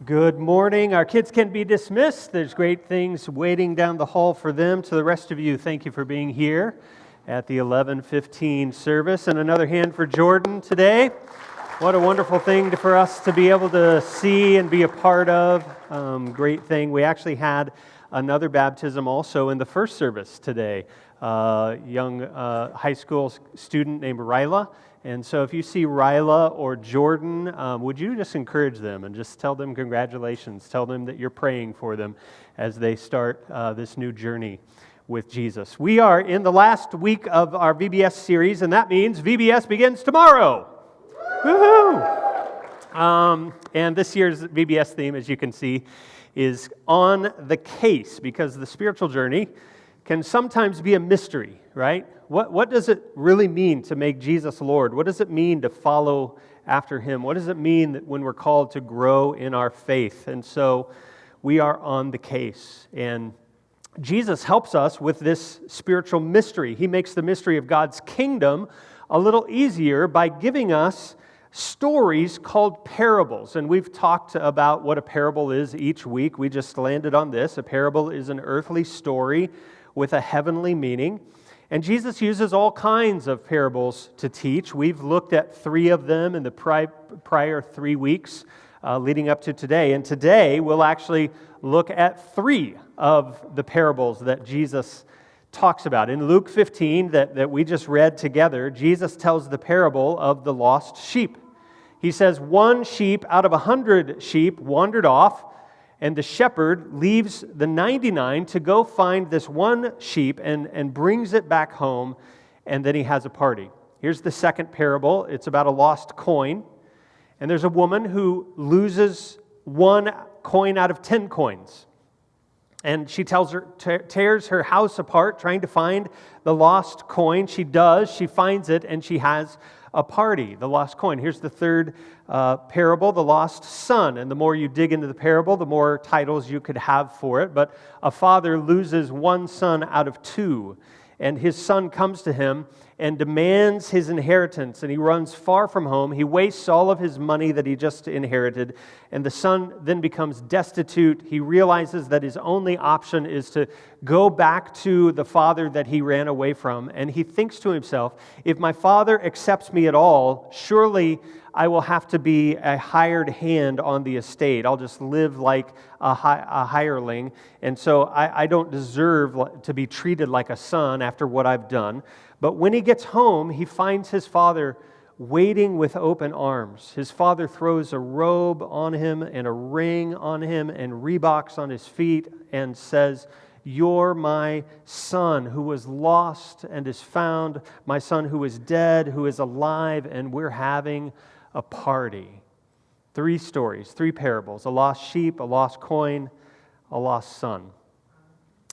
Good morning. Our kids can be dismissed. There's great things waiting down the hall for them. To the rest of you, thank you for being here at the 11:15 service. And another hand for Jordan today. What a wonderful thing for us to be able to see and be a part of. Great thing. We actually had another baptism also in the first service today. Young high school student named Ryla. And so if you see Ryla or Jordan, would you just encourage them and just tell them congratulations. Tell them that you're praying for them as they start this new journey with Jesus. We are in the last week of our VBS series, and that means VBS begins tomorrow. Woohoo! And this year's VBS theme, as you can see, is on the case, because the spiritual journey can sometimes be a mystery, right? What does it really mean to make Jesus Lord? What does it mean to follow after Him? What does it mean that when we're called to grow in our faith? And so we are on the case. And Jesus helps us with this spiritual mystery. He makes the mystery of God's kingdom a little easier by giving us stories called parables. And we've talked about what a parable is each week. We just landed on this. A parable is an earthly story with a heavenly meaning. And Jesus uses all kinds of parables to teach. We've looked at 3 of them in the prior 3 weeks leading up to today. And today we'll actually look at 3 of the parables that Jesus talks about. In Luke 15 that we just read together, Jesus tells the parable of the lost sheep. He says, 1 sheep out of 100 sheep wandered off, and the shepherd leaves the 99 to go find this 1 sheep and brings it back home, and then he has a party. Here's the second parable. It's about a lost coin. And there's a woman who loses 1 coin out of 10 coins. And she tears her house apart trying to find the lost coin. She does. She finds it, and she has a party, the lost coin. Here's the third parable, the lost son. And the more you dig into the parable, the more titles you could have for it. But a father loses 1 son out of 2. And his son comes to him and demands his inheritance. And he runs far from home. He wastes all of his money that he just inherited. And the son then becomes destitute. He realizes that his only option is to go back to the father that he ran away from. And he thinks to himself, if my father accepts me at all, surely I will have to be a hired hand on the estate. I'll just live like a hireling. And so I don't deserve to be treated like a son after what I've done. But when he gets home, he finds his father waiting with open arms. His father throws a robe on him and a ring on him and Reeboks on his feet and says, "You're my son who was lost and is found, my son who was dead, who is alive, and we're having a party." 3 stories, 3 parables: a lost sheep, a lost coin, a lost son.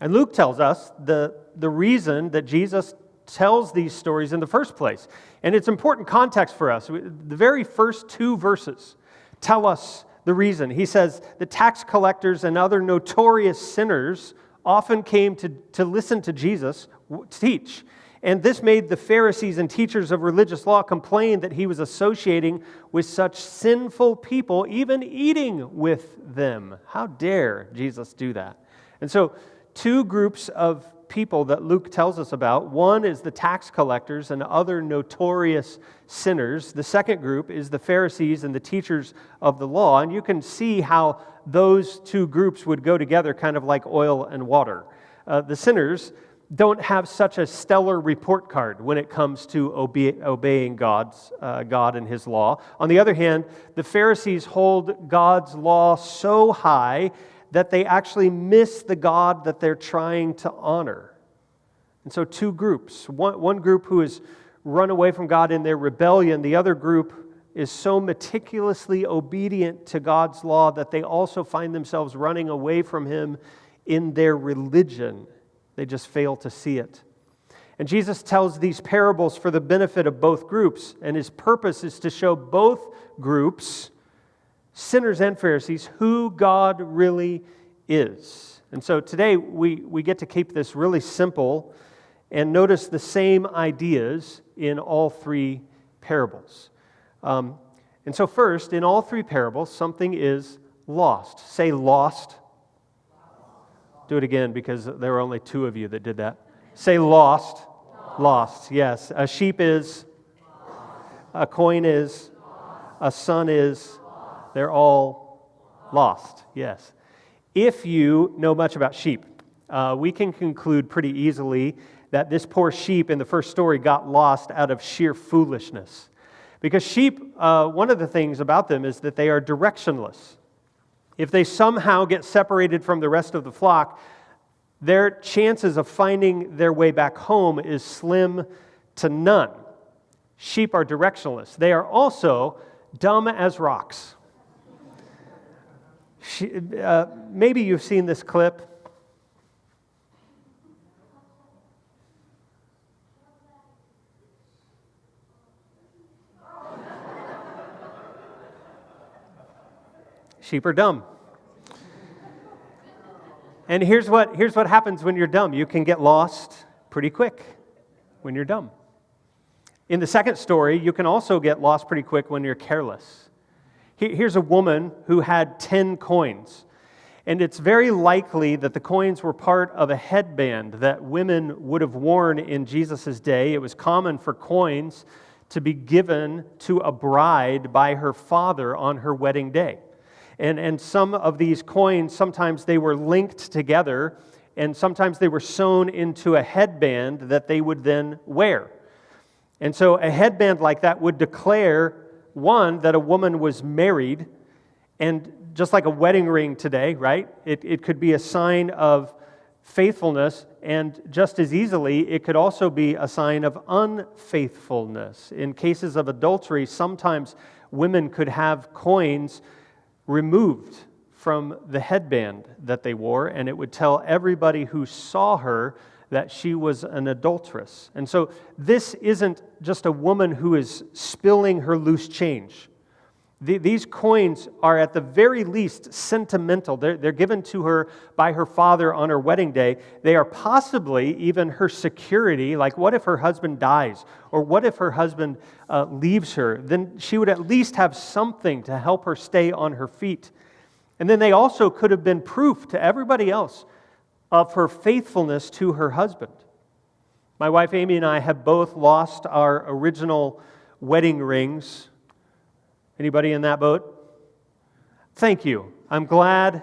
And Luke tells us the reason that Jesus tells these stories in the first place. And it's important context for us. The very first 2 verses tell us the reason. He says, the tax collectors and other notorious sinners often came to listen to Jesus teach. And this made the Pharisees and teachers of religious law complain that he was associating with such sinful people, even eating with them. How dare Jesus do that? And so 2 groups of people that Luke tells us about. One is the tax collectors and other notorious sinners. The second group is the Pharisees and the teachers of the law. And you can see how those 2 groups would go together kind of like oil and water. The sinners don't have such a stellar report card when it comes to obeying God and His law. On the other hand, the Pharisees hold God's law so high that they actually miss the God that they're trying to honor. And so 2 groups. One group who has run away from God in their rebellion. The other group is so meticulously obedient to God's law that they also find themselves running away from Him in their religion. They just fail to see it. And Jesus tells these parables for the benefit of both groups, and His purpose is to show both groups, sinners and Pharisees, who God really is. And so today we get to keep this really simple and notice the same ideas in all 3 parables. And so first, in all 3 parables, something is lost. Say lost. Do it again because there were only 2 of you that did that. Say lost. Lost, yes. A sheep is, a coin is, a son is, they're all lost, yes. If you know much about sheep, we can conclude pretty easily that this poor sheep in the first story got lost out of sheer foolishness. Because sheep, one of the things about them is that they are directionless. If they somehow get separated from the rest of the flock, their chances of finding their way back home is slim to none. Sheep are directionless. They are also dumb as rocks. Maybe you've seen this clip. Sheep are dumb. And here's what happens when you're dumb. You can get lost pretty quick when you're dumb. In the second story, you can also get lost pretty quick when you're careless. Here's a woman who had 10 coins. And it's very likely that the coins were part of a headband that women would have worn in Jesus' day. It was common for coins to be given to a bride by her father on her wedding day. And some of these coins, sometimes they were linked together, and sometimes they were sewn into a headband that they would then wear. And so a headband like that would declare, one, that a woman was married, and just like a wedding ring today, right? It could be a sign of faithfulness, and just as easily, it could also be a sign of unfaithfulness. In cases of adultery, sometimes women could have coins removed from the headband that they wore, and it would tell everybody who saw her that she was an adulteress. And so this isn't just a woman who is spilling her loose change. These coins are at the very least sentimental. They're given to her by her father on her wedding day. They are possibly even her security. Like, what if her husband dies? Or what if her husband leaves her? Then she would at least have something to help her stay on her feet. And then they also could have been proof to everybody else of her faithfulness to her husband. My wife Amy and I have both lost our original wedding rings. Anybody in that boat? Thank you. I'm glad.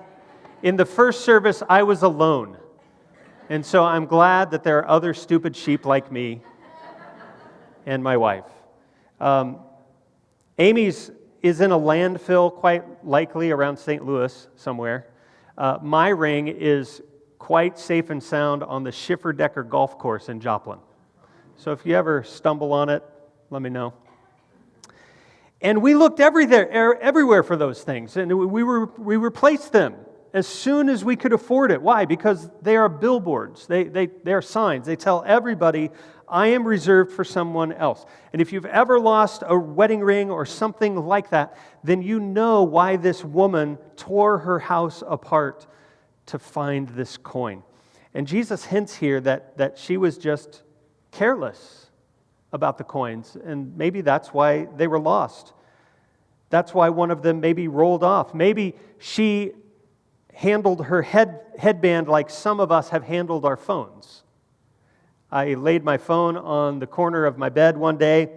In the first service, I was alone. And so I'm glad that there are other stupid sheep like me and my wife. Amy's is in a landfill, quite likely around St. Louis somewhere. My ring is quite safe and sound on the Schiffer-Decker golf course in Joplin. So if you ever stumble on it, let me know. And we looked everywhere for those things, and we replaced them as soon as we could afford it. Why? Because they are billboards. They are signs. They tell everybody, I am reserved for someone else. And if you've ever lost a wedding ring or something like that, then you know why this woman tore her house apart to find this coin. And Jesus hints here that she was just careless about the coins, and maybe that's why they were lost. That's why one of them maybe rolled off. Maybe she handled her headband like some of us have handled our phones. I laid my phone on the corner of my bed one day,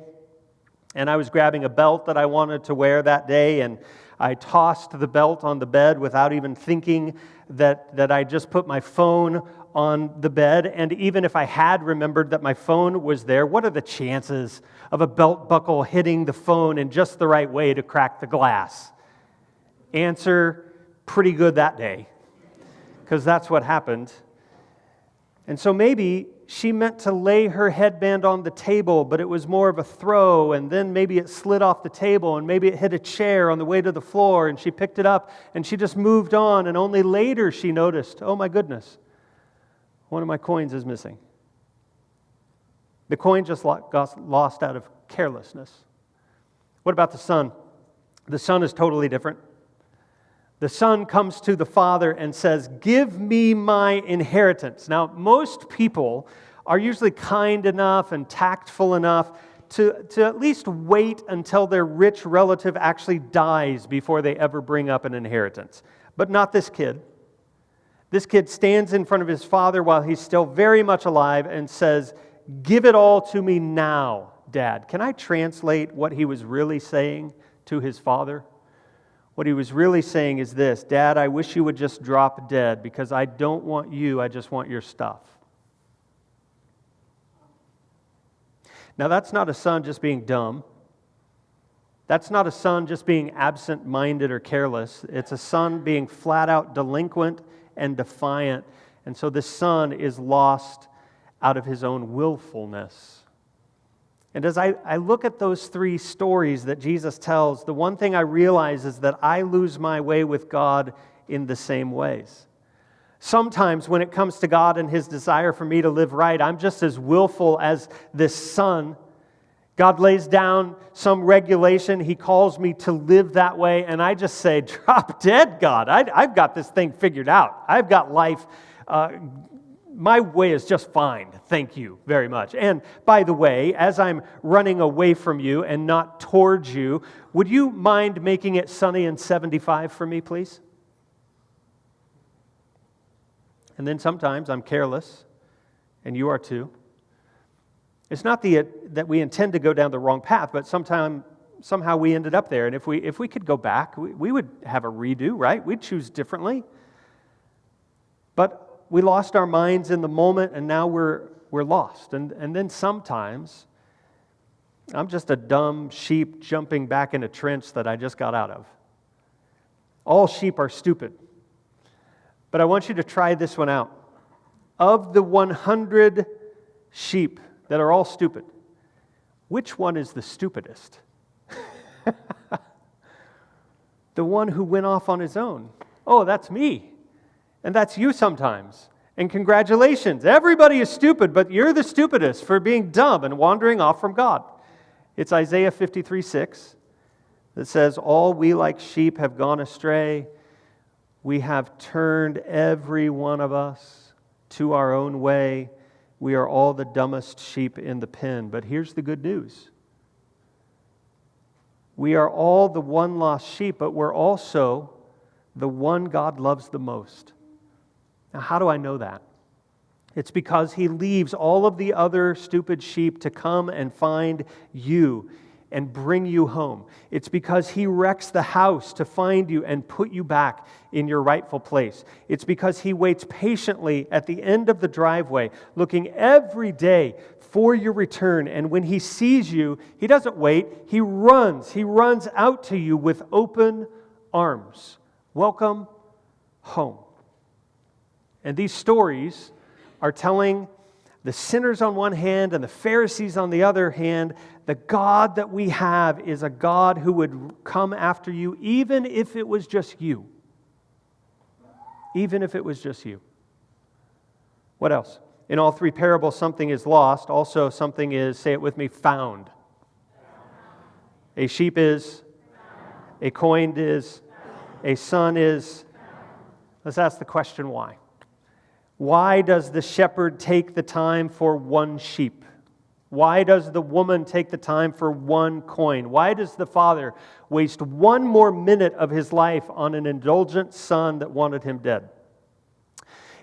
and I was grabbing a belt that I wanted to wear that day, and I tossed the belt on the bed without even thinking that I just put my phone on the bed. And even if I had remembered that my phone was there, what are the chances of a belt buckle hitting the phone in just the right way to crack the glass? Answer, pretty good that day, because that's what happened. And so maybe she meant to lay her headband on the table, but it was more of a throw, and then maybe it slid off the table, and maybe it hit a chair on the way to the floor, and she picked it up, and she just moved on, and only later she noticed, oh my goodness, one of my coins is missing. The coin just got lost out of carelessness. What about the son? The son is totally different. The son comes to the father and says, give me my inheritance. Now, most people are usually kind enough and tactful enough to at least wait until their rich relative actually dies before they ever bring up an inheritance. But not this kid. This kid stands in front of his father while he's still very much alive and says, "Give it all to me now, Dad." Can I translate what he was really saying to his father? What he was really saying is this: "Dad, I wish you would just drop dead because I don't want you, I just want your stuff." Now, that's not a son just being dumb. That's not a son just being absent-minded or careless. It's a son being flat-out delinquent and defiant. And so this son is lost out of his own willfulness. And as I look at those three stories that Jesus tells, the one thing I realize is that I lose my way with God in the same ways. Sometimes when it comes to God and His desire for me to live right, I'm just as willful as this son. God lays down some regulation. He calls me to live that way, and I just say, "Drop dead, God. I've got this thing figured out. I've got life. My way is just fine. Thank you very much." And by the way, as I'm running away from you and not towards you, would you mind making it sunny and 75 for me, please? And then sometimes I'm careless, and you are too. It's not that we intend to go down the wrong path, but somehow we ended up there. And if we could go back, we would have a redo, right? We'd choose differently. But we lost our minds in the moment, and now we're lost. And then sometimes I'm just a dumb sheep jumping back in a trench that I just got out of. All sheep are stupid. But I want you to try this one out. Of the 100 sheep that are all stupid, which one is the stupidest? The one who went off on his own. Oh, that's me. And that's you sometimes. And congratulations. Everybody is stupid, but you're the stupidest for being dumb and wandering off from God. It's Isaiah 53:6 that says, "All we like sheep have gone astray. We have turned every one of us to our own way. We are all the dumbest sheep in the pen." But here's the good news. We are all the one lost sheep, but we're also the one God loves the most. Now, how do I know that? It's because He leaves all of the other stupid sheep to come and find you and bring you home. It's because He wrecks the house to find you and put you back in your rightful place. It's because He waits patiently at the end of the driveway, looking every day for your return. And when He sees you, He doesn't wait. He runs. He runs out to you with open arms. Welcome home. And these stories are telling the sinners on one hand and the Pharisees on the other hand, the God that we have is a God who would come after you even if it was just you. Even if it was just you. What else? In all three parables, something is lost. Also, something is, say it with me, found. A sheep is, a coin is, a son is. Let's ask the question, why? Why does the shepherd take the time for one sheep? Why does the woman take the time for one coin? Why does the father waste one more minute of his life on an indulgent son that wanted him dead?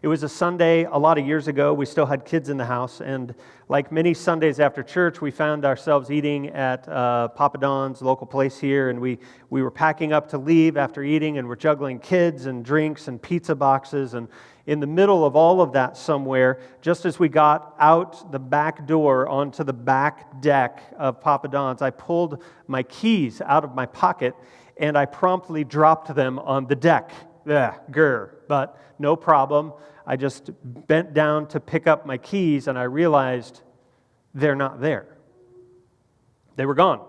It was a Sunday a lot of years ago. We still had kids in the house, and like many Sundays after church, we found ourselves eating at Papa Don's, local place here, and we were packing up to leave after eating, and we're juggling kids and drinks and pizza boxes, and in the middle of all of that somewhere, just as we got out the back door onto the back deck of Papa Don's, I pulled my keys out of my pocket, and I promptly dropped them on the deck. But no problem. I just bent down to pick up my keys, and I realized they're not there. They were gone.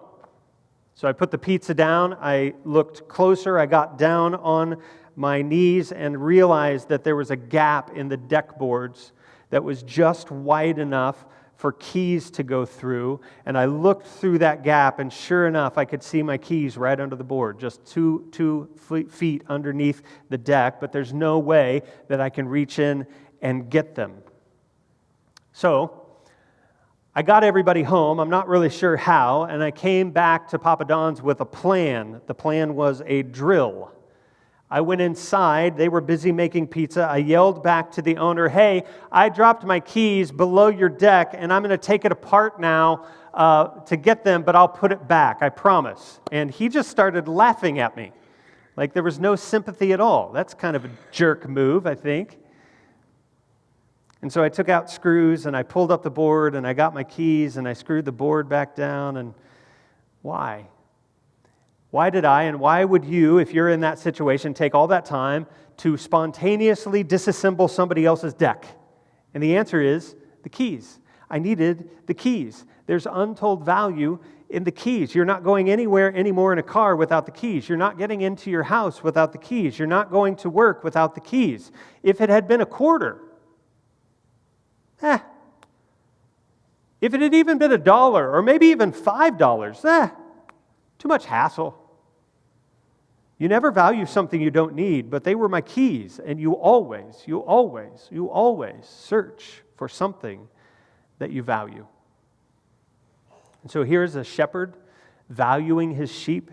So I put the pizza down. I looked closer. I got down on my knees and realized that there was a gap in the deck boards that was just wide enough for keys to go through. And I looked through that gap, and sure enough, I could see my keys right under the board, just two feet underneath the deck, but there's no way that I can reach in and get them. So I got everybody home. I'm not really sure how, and I came back to Papa Don's with a plan. The plan was a drill. I went inside. They were busy making pizza. I yelled back to the owner, "Hey, I dropped my keys below your deck, and I'm going to take it apart now to get them, but I'll put it back, I promise." And he just started laughing at me. Like there was no sympathy at all. That's kind of a jerk move, I think. And so I took out screws and I pulled up the board and I got my keys and I screwed the board back down. And why? Why did I and why would you, if you're in that situation, take all that time to spontaneously disassemble somebody else's deck? And the answer is the keys. I needed the keys. There's untold value in the keys. You're not going anywhere anymore in a car without the keys. You're not getting into your house without the keys. You're not going to work without the keys. If it had been a quarter, if it had even been $1 or maybe even $5, too much hassle. You never value something you don't need, but they were my keys, and you always search for something that you value. And so here's a shepherd valuing his sheep.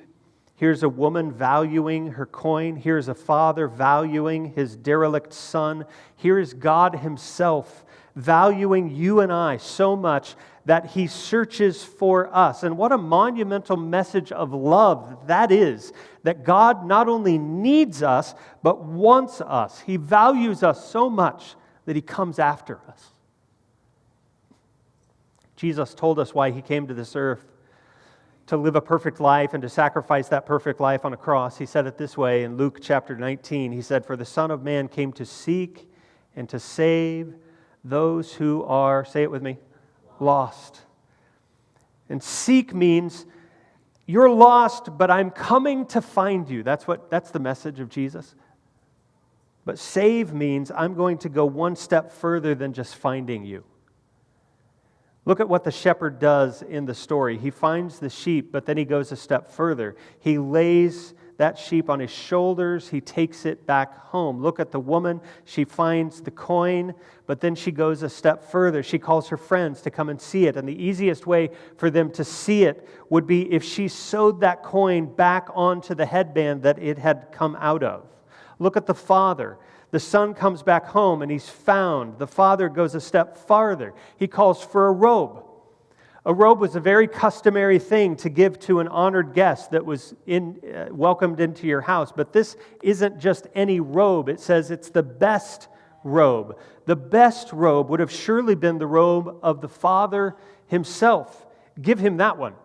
Here's a woman valuing her coin. Here's a father valuing his derelict son. Here is God himself valuing you and I so much that he searches for us. And what a monumental message of love that is, that God not only needs us, but wants us. He values us so much that he comes after us. Jesus told us why he came to this earth, to live a perfect life and to sacrifice that perfect life on a cross. He said it this way in Luke chapter 19. He said, "For the Son of Man came to seek and to save those who are," say it with me, "lost." And seek means you're lost, but I'm coming to find you. That's the message of Jesus. But save means I'm going to go one step further than just finding you. Look at what the shepherd does in the story. He finds the sheep, but then he goes a step further. He lays that sheep on his shoulders. He takes it back home. Look at the woman. She finds the coin, but then she goes a step further. She calls her friends to come and see it. And the easiest way for them to see it would be if she sewed that coin back onto the headband that it had come out of. Look at the father. The son comes back home and he's found. The father goes a step farther. He calls for a robe. A robe was a very customary thing to give to an honored guest that was welcomed into your house. But this isn't just any robe. It says it's the best robe. The best robe would have surely been the robe of the father himself. Give him that one.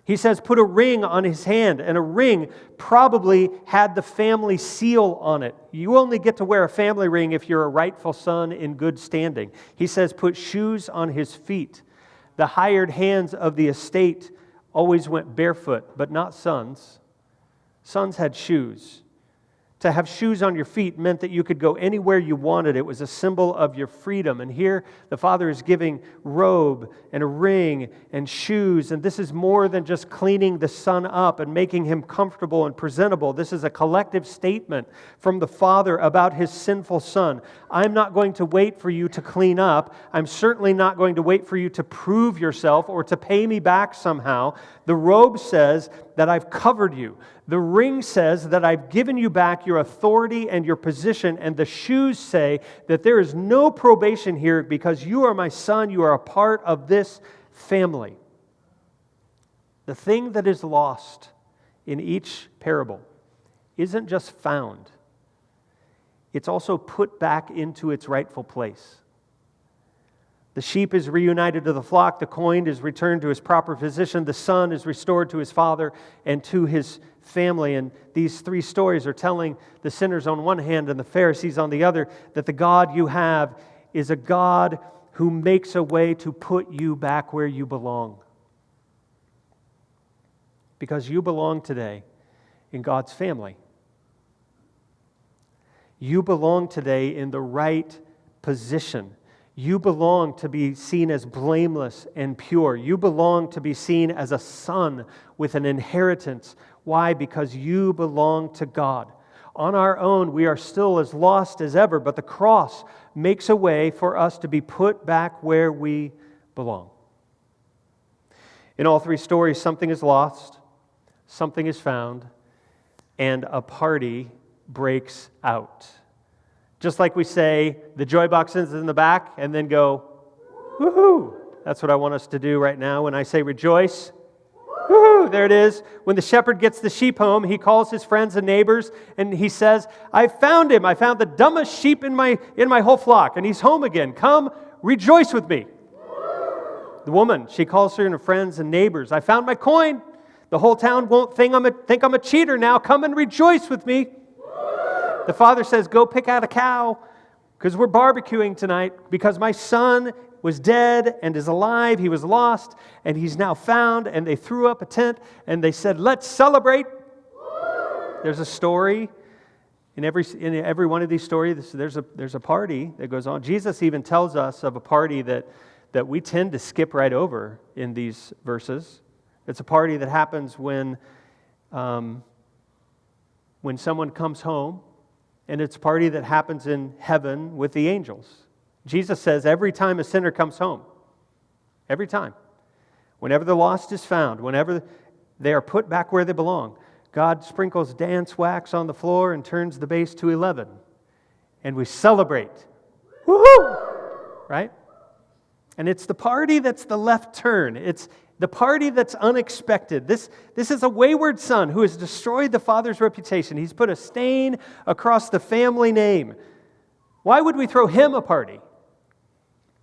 He says, put a ring on his hand, and a ring probably had the family seal on it. You only get to wear a family ring if you're a rightful son in good standing. He says, put shoes on his feet. The hired hands of the estate always went barefoot, but not sons. Sons had shoes. To have shoes on your feet meant that you could go anywhere you wanted. It was a symbol of your freedom. And here the Father is giving robe and a ring and shoes. And this is more than just cleaning the Son up and making him comfortable and presentable. This is a collective statement from the Father about his sinful Son. I'm not going to wait for you to clean up. I'm certainly not going to wait for you to prove yourself or to pay me back somehow. The robe says that I've covered you. The ring says that I've given you back your authority and your position, and the shoes say that there is no probation here because you are my son, you are a part of this family. The thing that is lost in each parable isn't just found, it's also put back into its rightful place. The sheep is reunited to the flock, the coin is returned to his proper position, the son is restored to his father and to his family. And these three stories are telling the sinners on one hand and the Pharisees on the other that the God you have is a God who makes a way to put you back where you belong. Because you belong today in God's family. You belong today in the right position. You belong to be seen as blameless and pure. You belong to be seen as a son with an inheritance. Why? Because you belong to God. On our own, we are still as lost as ever, but the cross makes a way for us to be put back where we belong. In all three stories, something is lost, something is found, and a party breaks out. Just like we say, the joy box is in the back, and then go, woohoo! That's what I want us to do right now when I say rejoice. Woohoo! There it is. When the shepherd gets the sheep home, he calls his friends and neighbors, and he says, I found him. I found the dumbest sheep in my whole flock, and he's home again. Come, rejoice with me. The woman, she calls her friends and neighbors. I found my coin. The whole town won't think I'm a cheater now. Come and rejoice with me. The father says, go pick out a cow because we're barbecuing tonight because my son was dead and is alive. He was lost and he's now found. And they threw up a tent and they said, let's celebrate. There's a story. In every one of these stories, there's a party that goes on. Jesus even tells us of a party that we tend to skip right over in these verses. It's a party that happens when someone comes home, and it's a party that happens in heaven with the angels. Jesus says every time a sinner comes home, every time, whenever the lost is found, whenever they are put back where they belong, God sprinkles dance wax on the floor and turns the bass to 11. And we celebrate. Woohoo! Right? And it's the party that's the left turn. It's the party that's unexpected. This is a wayward son who has destroyed the father's reputation. He's put a stain across the family name. Why would we throw him a party?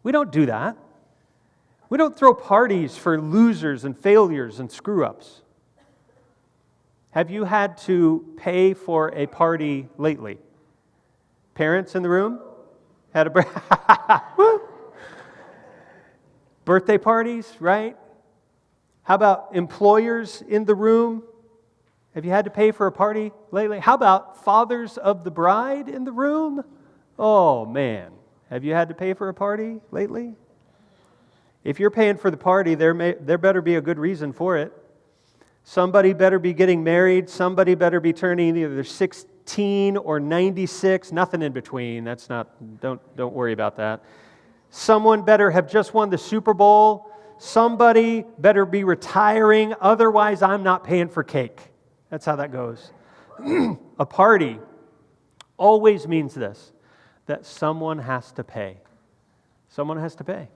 We don't do that. We don't throw parties for losers and failures and screw-ups. Have you had to pay for a party lately? Parents in the room? Had a birthday parties, right? How about employers in the room? Have you had to pay for a party lately? How about fathers of the bride in the room? Oh, man. Have you had to pay for a party lately? If you're paying for the party, there better be a good reason for it. Somebody better be getting married. Somebody better be turning either 16 or 96. Nothing in between. That's not. Don't worry about that. Someone better have just won the Super Bowl. Somebody better be retiring. Otherwise, I'm not paying for cake. That's how that goes. A party always means this, that someone has to pay. Someone has to pay.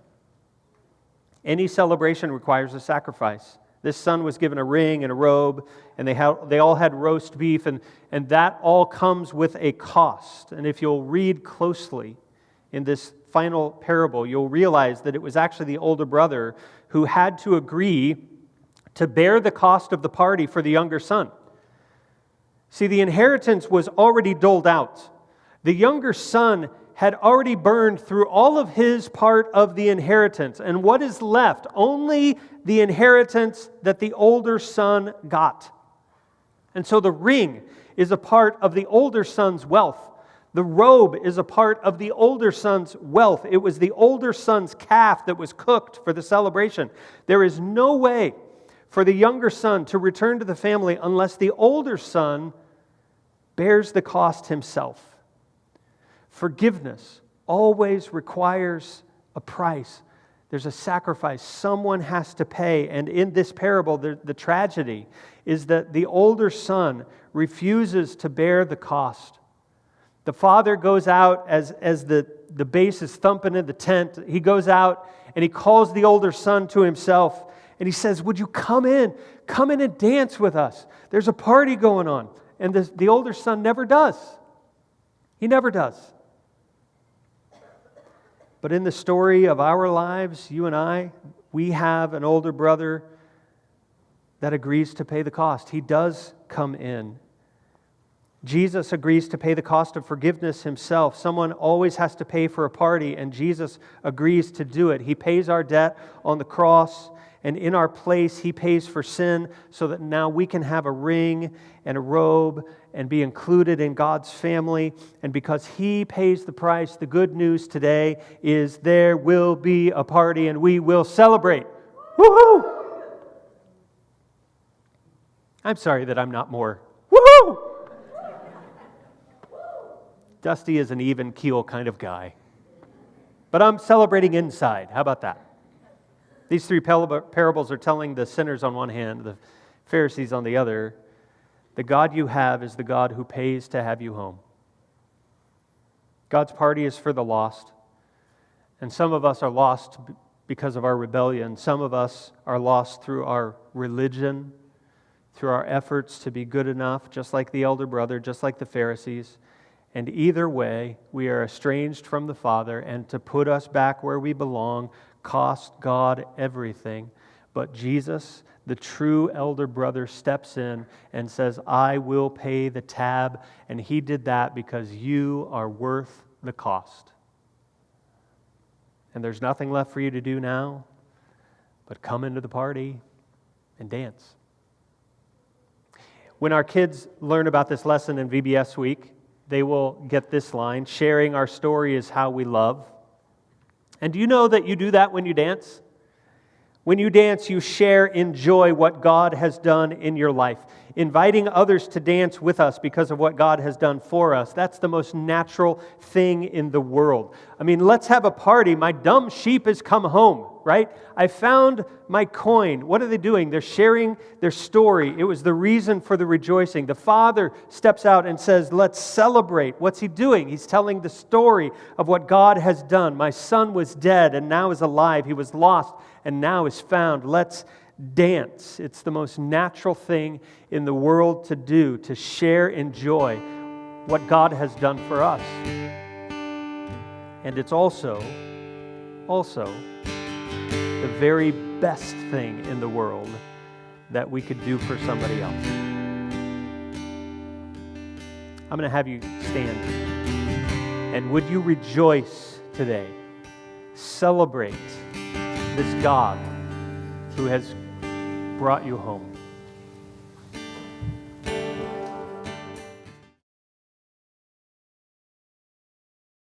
Any celebration requires a sacrifice. This son was given a ring and a robe, and they all had roast beef, and that all comes with a cost. And if you'll read closely in this final parable, you'll realize that it was actually the older brother who had to agree to bear the cost of the party for the younger son. See, the inheritance was already doled out. The younger son had already burned through all of his part of the inheritance. And what is left? Only the inheritance that the older son got. And so the ring is a part of the older son's wealth. The robe is a part of the older son's wealth. It was the older son's calf that was cooked for the celebration. There is no way for the younger son to return to the family unless the older son bears the cost himself. Forgiveness always requires a price. There's a sacrifice. Someone has to pay. And in this parable, the tragedy is that the older son refuses to bear the cost. The father goes out as the bass is thumping in the tent. He goes out and he calls the older son to himself. And he says, would you come in? Come in and dance with us. There's a party going on. And the older son never does. He never does. But in the story of our lives, you and I, we have an older brother that agrees to pay the cost. He does come in. Jesus agrees to pay the cost of forgiveness himself. Someone always has to pay for a party, and Jesus agrees to do it. He pays our debt on the cross, and in our place, he pays for sin so that now we can have a ring and a robe and be included in God's family. And because he pays the price, the good news today is there will be a party and we will celebrate. Woohoo! I'm sorry that I'm not more. Woohoo! Dusty is an even keel kind of guy. But I'm celebrating inside. How about that? These three parables are telling the sinners on one hand, the Pharisees on the other, the God you have is the God who pays to have you home. God's party is for the lost, and some of us are lost because of our rebellion. Some of us are lost through our religion, through our efforts to be good enough, just like the elder brother, just like the Pharisees. And either way, we are estranged from the Father, and to put us back where we belong cost God everything. But Jesus, the true elder brother, steps in and says, I will pay the tab. And He did that because you are worth the cost. And there's nothing left for you to do now but come into the party and dance. When our kids learn about this lesson in VBS week, they will get this line, sharing our story is how we love. And do you know that you do that when you dance? When you dance, you share in joy what God has done in your life. Inviting others to dance with us because of what God has done for us, that's the most natural thing in the world. I mean, let's have a party. My dumb sheep has come home, right? I found my coin. What are they doing? They're sharing their story. It was the reason for the rejoicing. The father steps out and says, let's celebrate. What's he doing? He's telling the story of what God has done. My son was dead and now is alive. He was lost and now is found. Let's dance. It's the most natural thing in the world to do, to share in joy what God has done for us. And it's also the very best thing in the world that we could do for somebody else. I'm going to have you stand. And would you rejoice today? Celebrate this God who has brought you home.